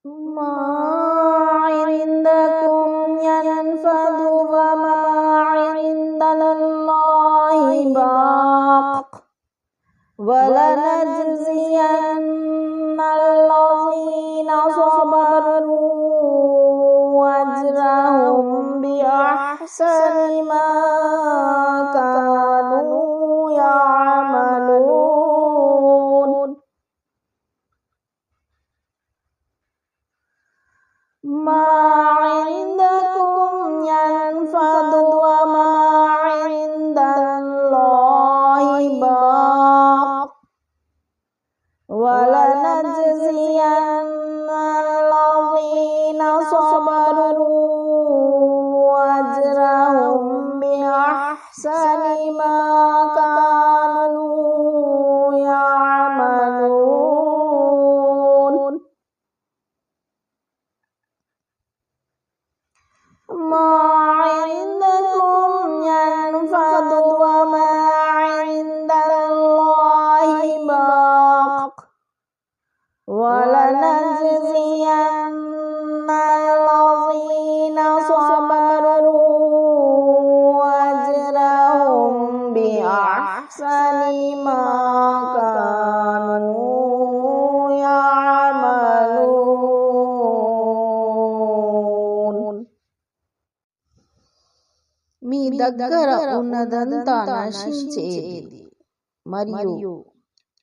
मा इंदकुम यनफदु व मा इंदल्लाहि बाक़ वलनजज़ियन्नल्लज़ीना सबरू अजरहुम बिअहसनि मा कानू यामलून। मा इंदकुम यनफदु व मा इंदल्लाहि बाक़ वलनजज़ियन्नल्लज़ीना सबरू अजरहुम बिअहसनि मा कानू यामलून। मा इंदकुम यनफदु व मा इंदल्लाहि बाक़ वलनजज़ियन्नल्लज़ीना सबरू अजरहुम बिअहसनि मा कानू यामलून। మీ దగ్గర ఉన్నదంతా నశించేది మరియు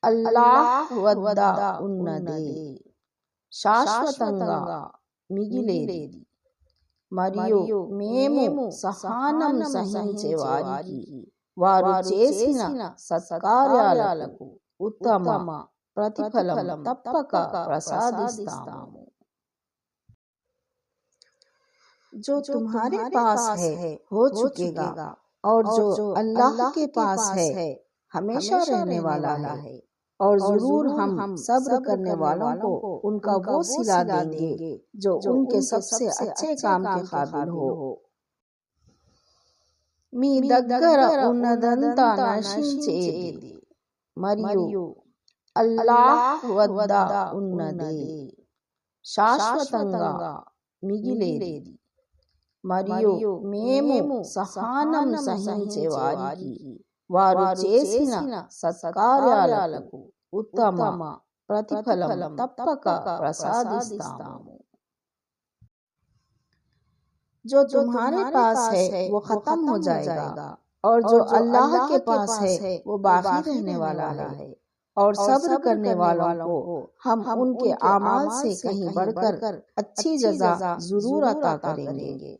అల్లాహ్ వద్ద ఉన్నది శాశ్వతంగా మిగిలేది, మరియు మేము సహనం సహించే వారికి వారు చేసిన సత్కార్యాలకు ఉత్తమ ప్రతిఫలం తప్పక ప్రసాదిస్తాము। जो तुम्हारे पास है हो चुकेगा, और जो अल्लाह के पास है हमेशा रहने वाला है, और जरूर हम सब्र करने वालों को उनका वो सिला देंगे जो उनके सबसे अच्छे काम के काबिल हो। మీ దగ్గర ఉన్నదంతా నశించేది మరియు అల్లాహ్ వద్ద ఉన్నది శాశ్వతంగా మిగిలేది, మరియు మేము సహనం సహించే వారికి వారు చేసిన సత్కార్యాలకు ఉత్తమ ప్రతిఫలం తప్పక ప్రసాదిస్తాము। जो तुम्हारे पास है वो खत्म हो जाएगा, और जो अल्लाह के पास है वो बाकी रहने वाला है, और सब्र करने वालों को हम उनके आमाल से कहीं बढ़कर अच्छी जज़ा जरूर अता करेंगे।